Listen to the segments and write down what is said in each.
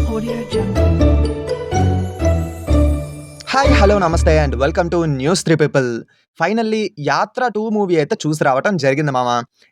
Audio Jungle. Hi hello నమస్తే and welcome to news three people. Finally యాత్ర 2 movie అయితే చూసి రావటం జరిగింది మామ.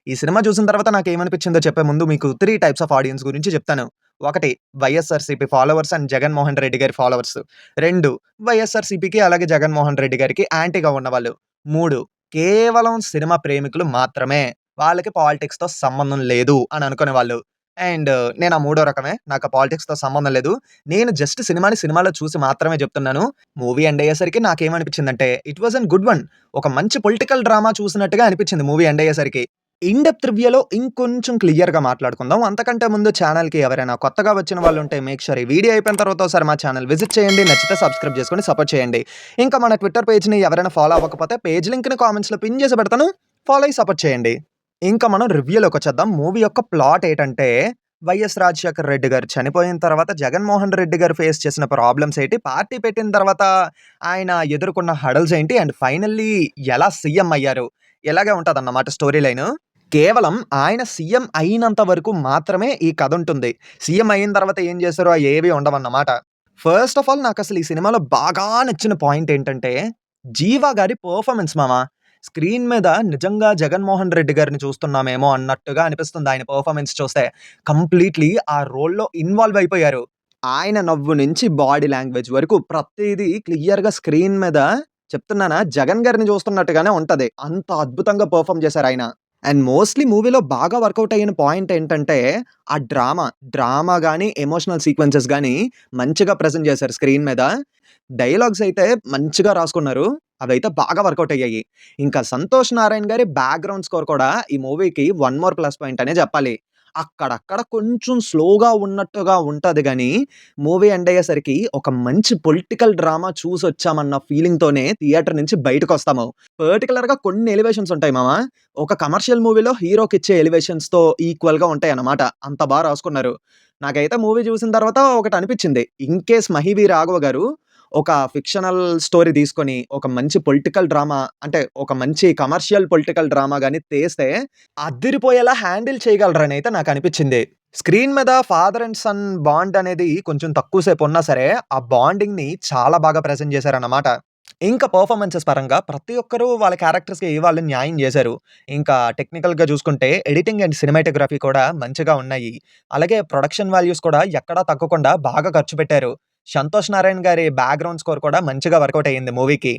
ఈ సినిమా చూసిన తర్వాత నాకు ఏమనిపించిందో చెప్పే ముందు మీకు 3 టైప్స్ ఆఫ్ ఆడియన్స్ గురించి చెప్తాను. 1 వైఎస్ఆర్‌సీపీ ఫాలోవర్స్ అండ్ జగన్మోహన్ రెడ్డి గారి ఫాలోవర్స్. 2 వైఎస్ఆర్‌సీపీకి అలాగే జగన్మోహన్ రెడ్డి గారికి యాంటీగా ఉన్నవాళ్ళు. 3 కేవలం సినిమా ప్రేమికులు మాత్రమే. వాళ్ళకి పాలిటిక్స్‌తో సంబంధం లేదు అని అనుకునేవాళ్ళు. అండ్ నేను ఆ మూడో రకమే. నాకు ఆ పాలిటిక్స్‌తో సంబంధం లేదు. నేను జస్ట్ సినిమాని సినిమాలో చూసి మాత్రమే చెప్తున్నాను. మూవీ ఎండ్ అయ్యేసరికి నాకేమనిపించిందంటే it was an good one. ఒక మంచి పొలిటికల్ డ్రామా చూసినట్టుగా అనిపించింది మూవీ ఎండ్ అయ్యేసరికి. ఇన్ డెప్త్ రివ్యూలో ఇంకొంచెం క్లియర్‌గా మాట్లాడుకుందాం. అంతకంటే ముందు ఛానల్‌కి ఎవరైనా కొత్తగా వచ్చిన వాళ్ళుంటే మేక్ ష్యూర్ ఈ వీడియో అయిపోయిన తర్వాత ఒకసారి మా ఛానల్ విజిట్ చేయండి. నచ్చితే సబ్స్క్రైబ్ చేసుకొని సపోర్ట్ చేయండి. ఇంకా మన ట్విట్టర్ పేజ్‌ని ఎవరైనా ఫాలో అవ్వకపోతే పేజ్ లింక్‌ని కామెంట్స్‌లో పిన్ చేసి పెడతాను. ఫాలో అయ్యి సపోర్ట్ చేయండి. ఇంకా మనం రివ్యూలోకొచ్చేద్దాం. మూవీ యొక్క ప్లాట్ ఏటంటే వైఎస్ రాజశేఖర రెడ్డి గారు చనిపోయిన తర్వాత జగన్మోహన్ రెడ్డి గారు ఫేస్ చేసిన ప్రాబ్లమ్స్ ఏంటి? పార్టీ పెట్టిన తర్వాత ఆయన ఎదుర్కొన్న హడల్స్ ఏంటి? అండ్ ఫైనల్లీ ఎలా సీఎం అయ్యారు? ఇలాగే ఉంటదన్నమాట స్టోరీ లైను. కేవలం ఆయన సీఎం అయినంత వరకు మాత్రమే ఈ కథ ఉంటుంది. సీఎం అయిన తర్వాత ఏం చేశారో అయేవి ఉండవన్నమాట. ఫస్ట్ ఆఫ్ ఆల్ నాకసలు ఈ సినిమాలో బాగా నచ్చిన పాయింట్ ఏంటంటే, జీవా గారి పెర్ఫార్మన్స్ మామ. స్క్రీన్ మీద నిజంగా జగన్మోహన్ రెడ్డి గారిని చూస్తున్నామేమో అన్నట్టుగా అనిపిస్తుంది ఆయన పెర్ఫార్మన్స్ చూస్తే. కంప్లీట్‌లీ ఆ రోల్‌లో ఇన్వాల్వ్ అయిపోయారు. ఆయన నవ్వు నుంచి బాడీ లాంగ్వేజ్ వరకు ప్రతీదీ క్లియర్‌గా స్క్రీన్ మీద చెప్తున్నానా జగన్ గారిని చూస్తున్నట్టుగానే ఉంటది. అంత అద్భుతంగా పెర్ఫార్మ్ చేశారాయన. అండ్ మోస్ట్‌లీ మూవీలో బాగా వర్కౌట్ అయిన పాయింట్ ఏంటంటే, ఆ డ్రామా గాని, ఎమోషనల్ సీక్వెన్సెస్ గాని మంచిగా ప్రెజెంట్ చేశారు స్క్రీన్ మీద. డైలాగ్స్ అయితే మంచిగా రాసుకున్నారు. అవైతే బాగా వర్కౌట్ అయ్యాయి. ఇంకా 'సంతోష్ నారాయణ' గారి బ్యాక్‌గ్రౌండ్ స్కోర్ కూడా ఈ మూవీకి వన్ మోర్ ప్లస్ పాయింట్ అనే చెప్పాలి. అక్కడక్కడ కొంచెం స్లోగా ఉన్నట్టుగా ఉంటది గానీ, మూవీ ఎండ్ అయ్యేసరికి ఒక మంచి పొలిటికల్ డ్రామా చూసొచ్చామన్న ఫీలింగ్‌తోనే థియేటర్ నుంచి బయటకొస్తాము. పర్టిక్యులర్‌గా కొన్ని ఎలివేషన్స్ ఉంటాయి మామ. ఒక కమర్షియల్ మూవీలో హీరోకిచ్చే ఎలివేషన్స్‌తో ఈక్వల్‌గా ఉంటాయన్నమాట. అంత రాసుకున్నారు. నాకైతే మూవీ చూసిన తర్వాత ఒకటనిపిచ్చింది. ఇన్‌కేస్ 'మహీవి రాఘవ' గారు ఒక ఫిక్షనల్ స్టోరీ తీసుకొని, ఒక మంచి పొలిటికల్ డ్రామా అంటే, ఒక మంచి కమర్షియల్ పొలిటికల్ డ్రామా గాని తీస్తే, అద్దిరిపోయేలా హ్యాండిల్ చేయగలరనైతే నాకనిపిచ్చింది. స్క్రీన్ మీద ఫాదర్ అండ్ సన్ బాండ్ అనేది కొంచెం తక్కువ సేపున్నా సరే, ఆ బాండింగ్‌ని చాలా బాగా ప్రెజెంట్ చేశారన్నమాట. ఇంకా పెర్ఫార్మన్సెస్ పరంగా ప్రతి ఒక్కరు వాళ్ళ క్యారెక్టర్స్‌కి వాళ్ళు న్యాయం చేశారు. ఇంకా టెక్నికల్‌గా చూసుకుంటే ఎడిటింగ్ అండ్ సినిమాటోగ్రఫీ కూడా మంచిగా ఉన్నాయి. అలాగే ప్రొడక్షన్ వాల్యూస్ కూడా ఎక్కడా తగ్గకుండా బాగా ఖర్చు పెట్టారు. 'సంతోష్ నారాయణ' గారి బ్యాక్‌గ్రౌండ్ స్కోర్ కూడా మంచిగా వర్కౌట్ అయ్యింది మూవీకి.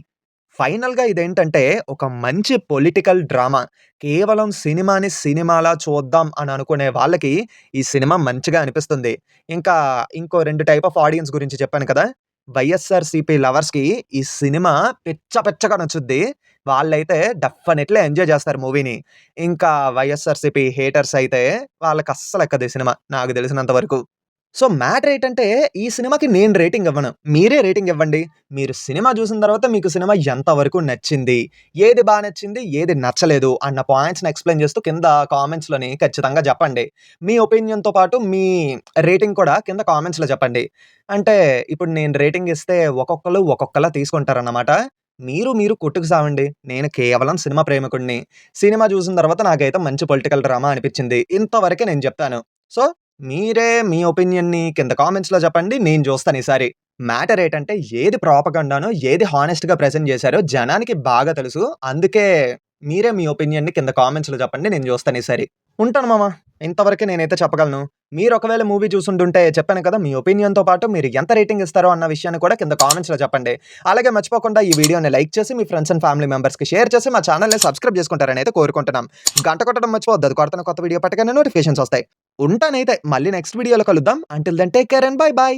ఫైనల్‌గా ఇదేంటంటే ఒక మంచి పొలిటికల్ డ్రామా. కేవలం సినిమాని సినిమాలా చూద్దాం అని అనుకునే వాళ్ళకి ఈ సినిమా మంచిగా అనిపిస్తుంది. ఇంకా ఇంకో 2 టైప్ ఆఫ్ ఆడియన్స్ గురించి చెప్పాను కదా! వైఎస్ఆర్‌సీపీ లవర్స్‌కి ఈ సినిమా పిచ్చగా నచ్చుద్ది. వాళ్ళైతే డెఫినెట్‌లీ ఎంజాయ్ చేస్తారు మూవీని. ఇంకా వైఎస్ఆర్‌సీపీ హేటర్స్ అయితే వాళ్ళకస్సలెక్కదు ఈ సినిమా నాకు తెలిసినంత వరకు. సో, మ్యాటర్ ఏటంటే ఈ సినిమాకి నేను రేటింగ్ ఇవ్వను. మీరే రేటింగ్ ఇవ్వండి. మీరు సినిమా చూసిన తర్వాత మీకు సినిమా ఎంత వరకు నచ్చింది? ఏది నచ్చింది? ఏది నచ్చలేదు? అన్న పాయింట్స్‌ని ఎక్స్‌ప్లెయిన్ చేస్తూ కింద కామెంట్స్‌లోని ఖచ్చితంగా చెప్పండి. మీ ఒపీనియన్‌తో పాటు మీ రేటింగ్ కూడా కింద కామెంట్స్‌లో చెప్పండి. అంటే ఇప్పుడు నేను రేటింగ్ ఇస్తే ఒక్కొక్కళ్ళు ఒక్కొక్కలా తీసుకుంటారన్నమాట. మీరు కొట్టుకు సావండి. నేను కేవలం సినిమా ప్రేమికుడిని. సినిమా చూసిన తర్వాత నాకైతే మంచి పొలిటికల్ డ్రామా అనిపించింది. ఇంతవరకే నేను చెప్తాను. సో, మీరే మీ ఒపీనియన్‌ని కింద కామెంట్స్‌లో చెప్పండి. నేను చూస్తాను ఈసారి. మ్యాటర్ ఏటంటే ఏది ప్రాపగండానో, ఏది హానెస్ట్‌గా ప్రెజెంట్ చేశారో జనానికి బాగా తెలుసు. అందుకే మీరే మీ ఒపీనియన్‌ని కింద కామెంట్స్‌లో చెప్పండి. నేను చూస్తాను ఈసారి. ఉంటాను మామ. ఇంతవరకే నేనైతే చెప్పగలను. మీరు ఒకవేళ మూవీ చూసుంటుంటే చెప్పాను కదా! మీ ఒపీనియన్‌తో పాటు మీరు ఎంత రేటింగ్ ఇస్తారో అన్న విషయాన్ని కూడా కింద కామెంట్స్‌లో చెప్పండి. అలాగే మర్చిపోకుండా ఈ వీడియోని లైక్ చేసి మీ ఫ్రెండ్స్ అండ్ ఫ్యామిలీ మెంబర్స్‌కి షేర్ చేసి మా ఛానెల్‌ని సబ్స్క్రైబ్ చేసుకుంటారని అయితే కోరుకుంటున్నాం. గంట కొట్టడం మర్చిపోవద్దు. అది కొడుతున్న కొత్త వీడియో పట్టగానే నోటిఫికేషన్స్ వస్తాయి. ఉంటానైతే. మళ్ళీ నెక్స్ట్ వీడియోలో కలుద్దాం. Until then take care and bye by.